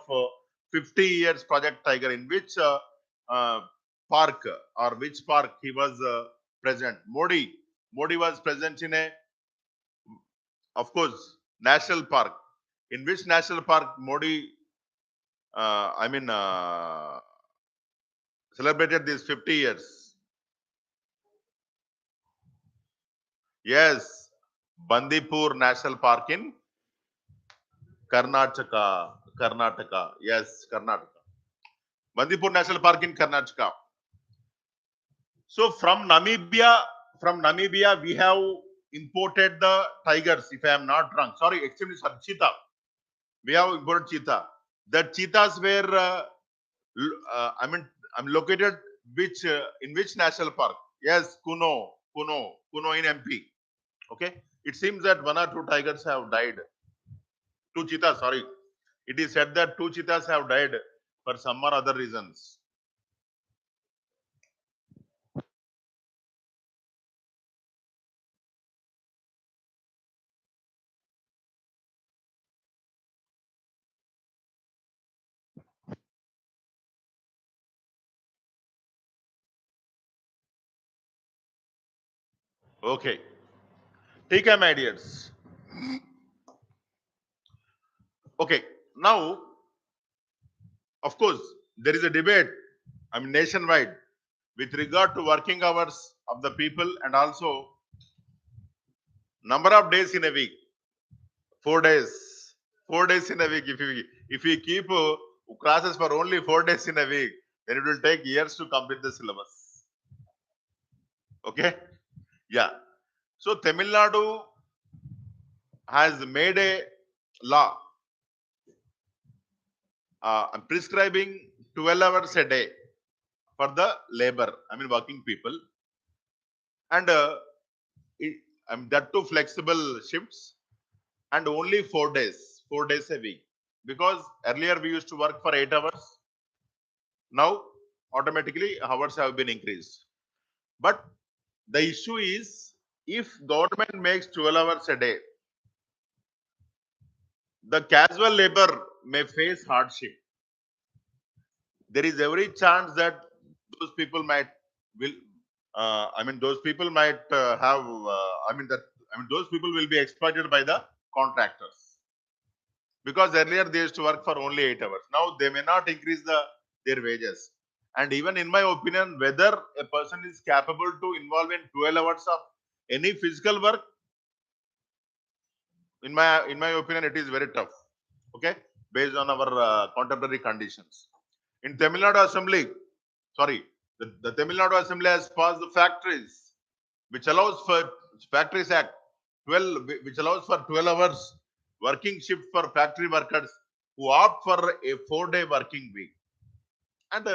50 years Project Tiger, in which uh, park or which park he was present. Modi was present in a, of course, national park. In which national park Modi, celebrated these 50 years? Yes, Bandipur National Park in Karnataka. Karnataka. Yes, Karnataka. Bandipur National Park in Karnataka. So from Namibia, we have imported the tigers, if I am not wrong. Sorry, extremely sorry, cheetah. We have imported cheetah. The cheetahs were, I'm located in which national park? Yes, Kuno in MP. Okay, it seems that 1 or 2 tigers have died. 2 cheetahs, sorry. It is said that 2 cheetahs have died for some or other reasons. Okay, take care, my dears. Okay, now, of course, there is a debate, nationwide, with regard to working hours of the people and also number of days in a week. 4 days. 4 days in a week. If we keep classes for only 4 days in a week, then it will take years to complete the syllabus. Okay? Yeah. So Tamil Nadu has made a law prescribing 12 hours a day for the labor, working people, and that too flexible shifts, and only 4 days a week. Because earlier we used to work for 8 hours, now automatically hours have been increased. But the issue is, if government makes 12 hours a day, the casual labor may face hardship. there is every chance that those people might will those people might have those people will be exploited by the contractors, because earlier they used to work for only 8 hours. Now they may not increase their wages. And even in my opinion, whether a person is capable to involve in 12 hours of any physical work, in my opinion, it is very tough. Okay, based on our contemporary conditions. In Tamil Nadu Assembly, sorry, the Tamil Nadu Assembly has passed the factories, which allows for Factories Act 12, which allows for 12 hours working shift for factory workers who opt for a 4-day working week. And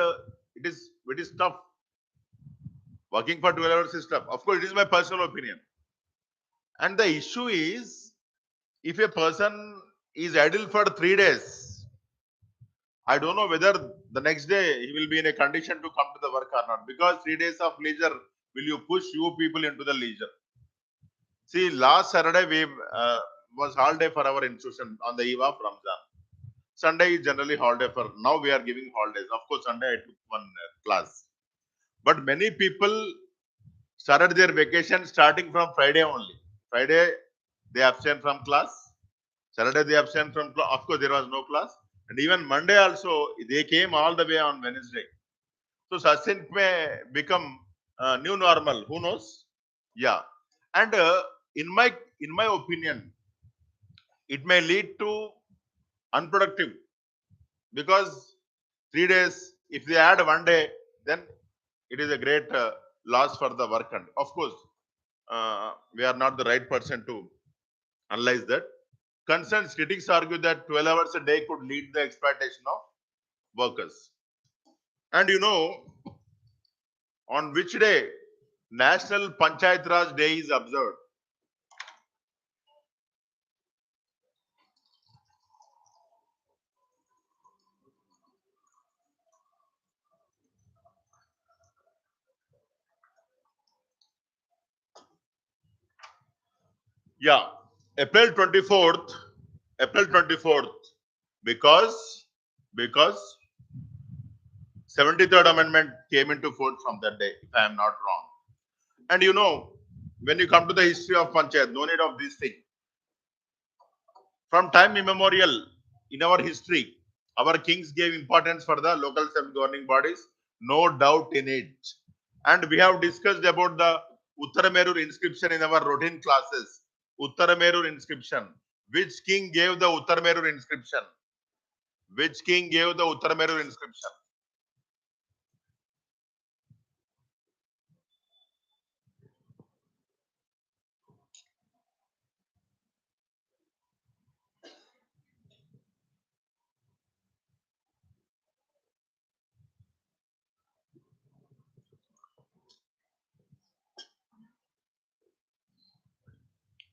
it is tough. Working for 12 hours is tough. Of course, it is my personal opinion. And the issue is, if a person is idle for 3 days, I don't know whether the next day he will be in a condition to come to the work or not, because 3 days of leisure will you push you people into the leisure. See, last Saturday we was holiday for our institution on the eve of Ramzan. Sunday is generally holiday for now. We are giving holidays. Of course, Sunday I took one class, but many people started their vacation starting from Friday only. Friday they absent from class. Saturday they absent from class. Of course, there was no class, and even Monday also they came all the way on Wednesday. So such things may become new normal. Who knows? Yeah, and in my opinion, it may lead to unproductive, because 3 days, if they add one day, then it is a great loss for the work. And of course, we are not the right person to analyze that. Concerned critics argue that 12 hours a day could lead the exploitation of workers. And on which day National Panchayat Raj Day is observed? Yeah, April 24th. April 24th, because because 73rd Amendment came into force from that day, if I am not wrong. And when you come to the history of Panchayat, no need of this thing. From time immemorial, in our history, our kings gave importance for the local self-governing bodies, no doubt in it. And we have discussed about the Uttaramerur inscription in our routine classes. Uttaramerur inscription. Which king gave the Uttaramerur inscription? Which king gave the Uttaramerur inscription?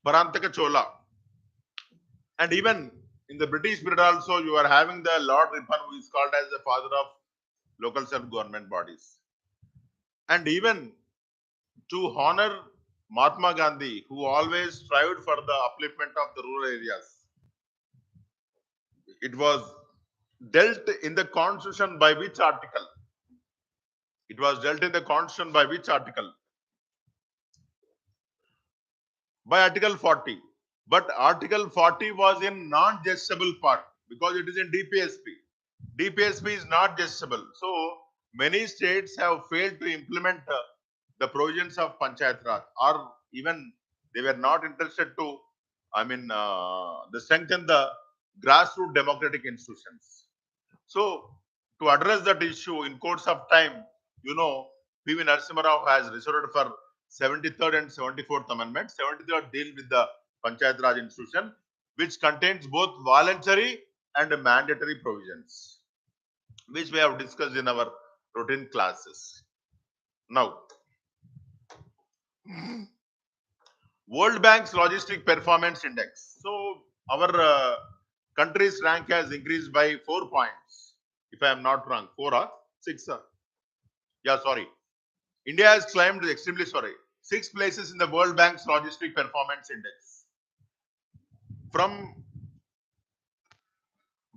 Parantaka Chola. And even in the British period also, you are having the Lord Ripon, who is called as the father of local self-government bodies. And even to honor Mahatma Gandhi, who always strived for the upliftment of the rural areas, it was dealt in the constitution by which article? It was dealt in the constitution by which article? By Article 40. But Article 40 was in non-justiciable part, because it is in DPSP. DPSP is not justiciable. So many states have failed to implement the provisions of Panchayat Raj, or even they were not interested to, the strengthen the grassroots democratic institutions. So to address that issue in course of time, P.V. Narasimha Rao has resorted for 73rd and 74th Amendment. 73rd deal with the Panchayat Raj institution, which contains both voluntary and mandatory provisions, which we have discussed in our routine classes. Now, World Bank's Logistic Performance Index. So, our country's rank has increased by 4 points, if I am not wrong. 4 or 6? Yeah, sorry. India has climbed, extremely sorry, 6 places in the World Bank's Logistic Performance Index. From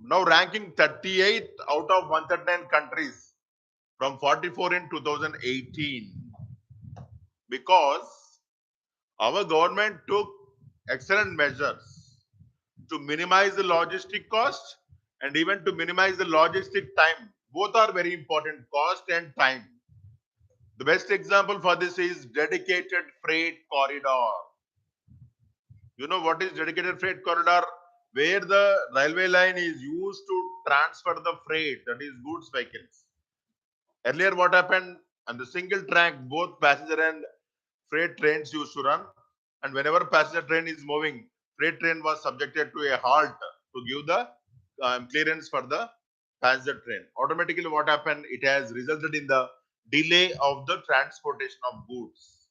Now ranking 38 out of 139 countries from 44 in 2018, because our government took excellent measures to minimize the logistic cost and even to minimize the logistic time. Both are very important, cost and time. The best example for this is dedicated freight corridor. You know what is dedicated freight corridor? Where the railway line is used to transfer the freight, that is goods vehicles. Earlier, what happened? On the single track, both passenger and freight trains used to run, and whenever passenger train is moving, freight train was subjected to a halt to give the clearance for the passenger train. Automatically, what happened? It has resulted in the delay of the transportation of goods,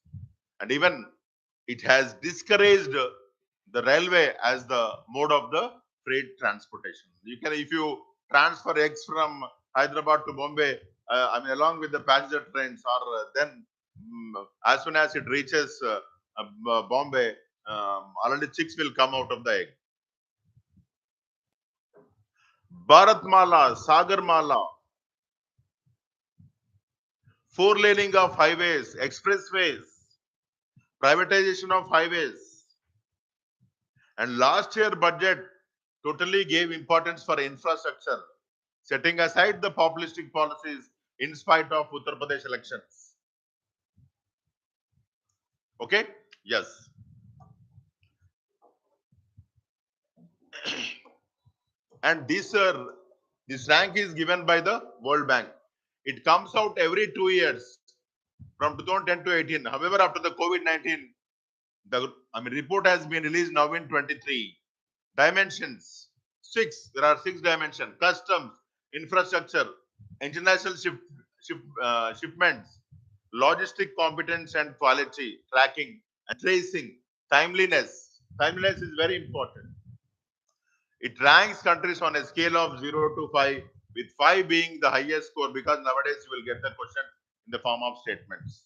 and even it has discouraged the railway as the mode of the freight transportation. You can, if you transfer eggs from Hyderabad to Bombay, I mean, along with the passenger trains, or then as soon as it reaches Bombay, already chicks will come out of the egg. Bharatmala, Sagarmala, four laning of highways, expressways, privatization of highways, and last year budget totally gave importance for infrastructure, setting aside the populistic policies in spite of Uttar Pradesh elections. Okay? Yes. And this rank is given by the World Bank. It comes out every 2 years from 2010 to 18. However, after the COVID-19, the report has been released now in 23. Dimensions, 6. There are 6 dimensions: customs, infrastructure, international shipments, logistic competence and quality, tracking and tracing, timeliness. Timeliness is very important. It ranks countries on a scale of 0 to 5, with 5 being the highest score, because nowadays you will get the question in the form of statements.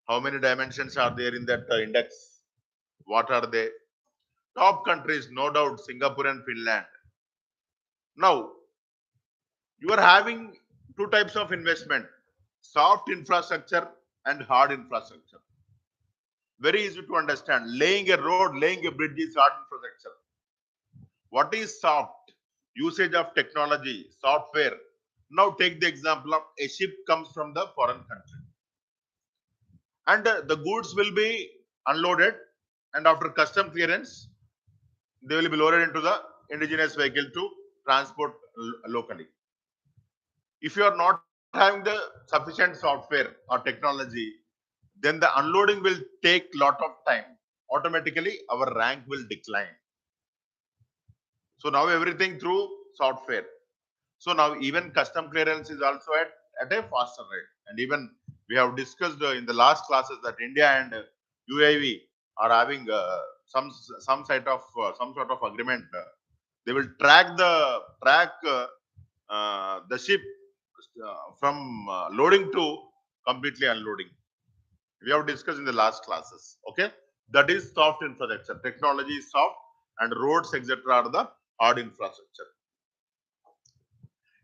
How many dimensions are there in that index? What are they? Top countries, no doubt, Singapore and Finland. Now, you are having two types of investment: soft infrastructure and hard infrastructure. Very easy to understand. Laying a road, laying a bridge is hard infrastructure. What is soft? Usage of technology, software. Now take the example of a ship comes from the foreign country, and the goods will be unloaded, and after custom clearance, they will be loaded into the indigenous vehicle to transport locally. If you are not having the sufficient software or technology, then the unloading will take lot of time. Automatically, our rank will decline. So now everything through software. So now even custom clearance is also at a faster rate. And even we have discussed in the last classes that India and UAE are having some sort of agreement. They will track the ship from loading to completely unloading. We have discussed in the last classes. Okay, that is soft infrastructure. Technology is soft, and roads etc. are the hard infrastructure.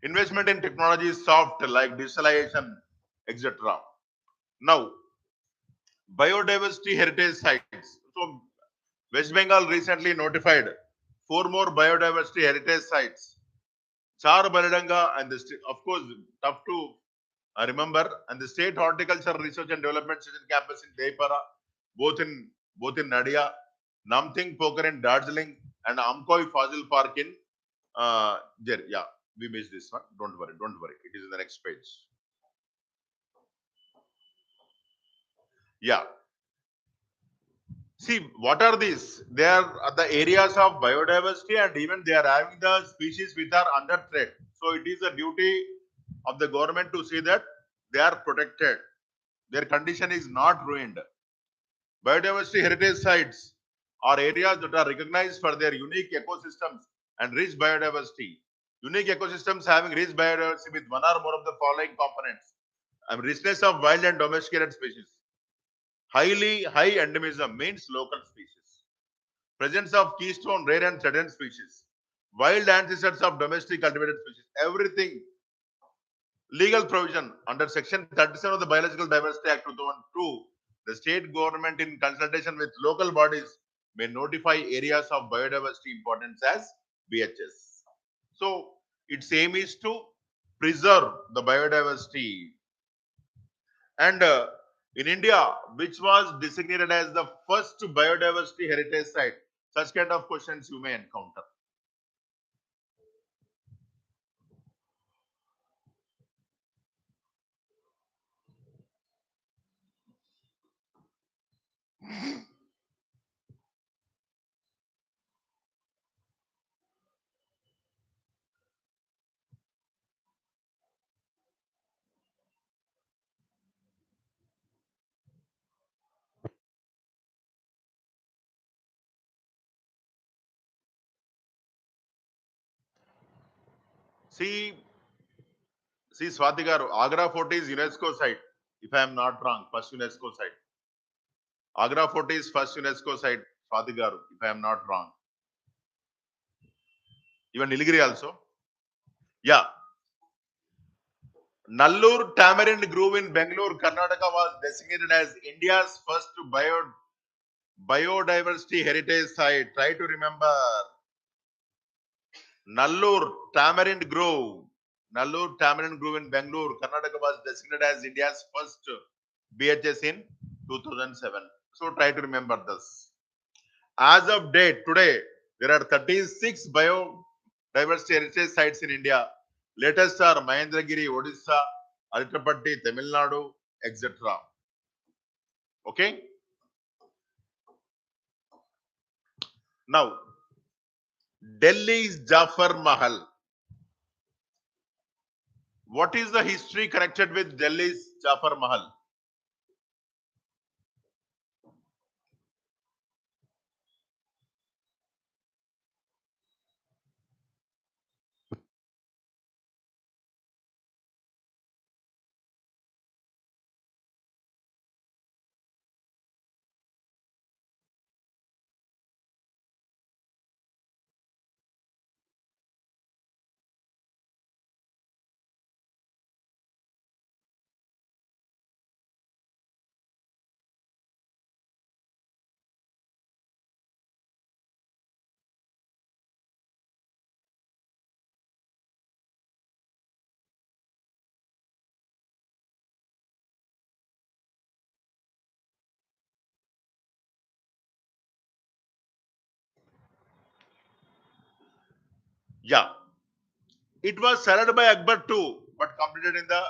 Investment in technology is soft, like digitalization etc. Now, biodiversity heritage sites. So West Bengal recently notified 4 more biodiversity heritage sites. Char Baladanga and of course, tough to remember, and the State Horticulture Research and Development Station campus in Deipara, both in Nadia, Namting Poker in Darjeeling, and Amkoi Fossil Park in yeah, we missed this one. Don't worry. It is in the next page. Yeah. See, what are these? They are the areas of biodiversity, and even they are having the species which are under threat. So it is a duty of the government to see that they are protected. Their condition is not ruined. Biodiversity heritage sites are areas that are recognized for their unique ecosystems and rich biodiversity. Unique ecosystems having rich biodiversity with one or more of the following components: richness of wild and domesticated species. High endemism means local species. Presence of keystone rare and threatened species. wild ancestors of domestic cultivated species. Everything legal provision under Section 37 of the Biological Diversity Act 2002. The state government, in consultation with local bodies, may notify areas of biodiversity importance as BHS. So its aim is to preserve the biodiversity. And in India, which was designated as the first biodiversity heritage site, such kind of questions you may encounter. See, Swati garu, Agra Fort is UNESCO site. If I am not wrong, first UNESCO site. Agra Fort is first UNESCO site, Swati garu, if I am not wrong. Even Nilgiri also. Yeah. Nallur Tamarind Grove in Bangalore, Karnataka was designated as India's first biodiversity heritage site. Try to remember. Nallur Tamarind Grove. Nallur Tamarind Grove in Bangalore, Karnataka was designated as India's first BHS in 2007. So try to remember this. As of date, today, there are 36 biodiversity heritage sites in India. Latest are Mahendragiri, Odisha, Alitrapatti, Tamil Nadu, etc. Okay. Now, Delhi's Jafar Mahal. What is the history connected with Delhi's Jafar Mahal? Yeah, it was surrendered by Akbar too, but completed in the.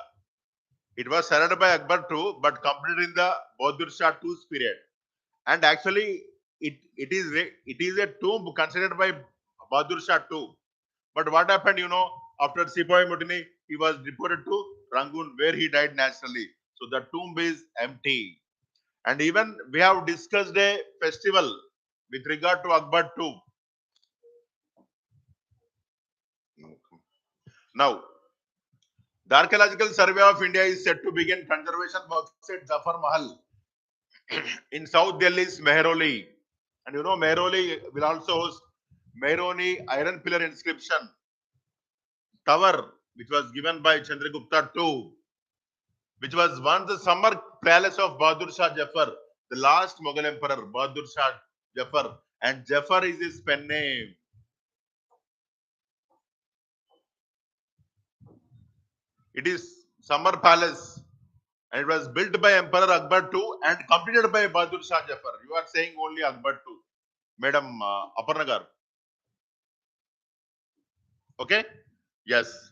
It was surrendered by Akbar too, but completed in the Bahadur Shah II's period. And actually, it is a tomb considered by Bahadur Shah too. But what happened, after Sepoy Mutiny, he was deported to Rangoon, where he died naturally. So the tomb is empty. And even we have discussed a festival with regard to Akbar too. Now, the Archaeological Survey of India is set to begin conservation works at Zafar Mahal in South Delhi's Mehroli. And Mehroli will also host Mehroni iron pillar inscription tower, which was given by Chandragupta II, which was once the summer palace of Bahadur Shah Jafar, the last Mughal emperor, Bahadur Shah Jafar. And Jafar is his pen name. It is summer palace, and it was built by Emperor Akbar II and completed by Bahadur Shah Jafar. You are saying only Akbar II. Madam Aparnagar. Okay? Yes.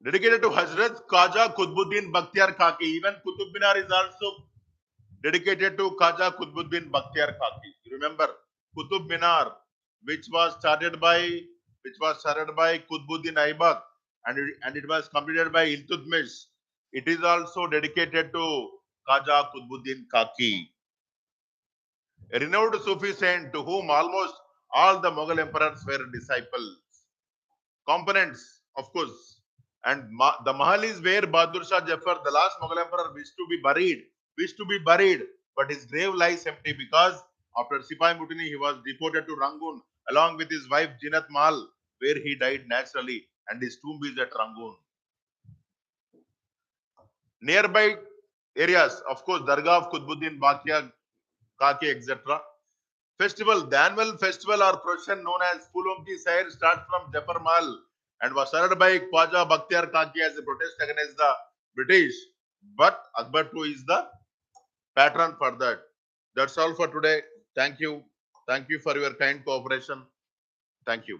Dedicated to Hazrat Khaja Qutbuddin Bakhtiar Khaki. Even Qutub Minar is also dedicated to Khaja Qutbuddin Bakhtiar Khaki. You remember Qutub Minar, which was started by Qutbuddin Aibak, and it was completed by Iltutmish. It is also dedicated to Khaja Qutbuddin Khaki, a renowned Sufi saint to whom almost all the Mughal emperors were disciples. Components, of course. And the Mahal is where Bahadur Shah Jafar, the last Mughal emperor, wished to be buried, but his grave lies empty because after Sipai Mutiny he was deported to Rangoon, along with his wife Jinat Mal, where he died naturally, and his tomb is at Rangoon. Nearby areas, of course, Dargah of Qutbuddin, Bakia, Kaki, etc. Festival, the annual festival or procession known as Pulom Ki Sair starts from Jafar Mal and was started by Khwaja Bakhtiar Kaki as a protest against the British. But Akbar II is the patron for that. That's all for today. Thank you. Thank you for your kind cooperation. Thank you.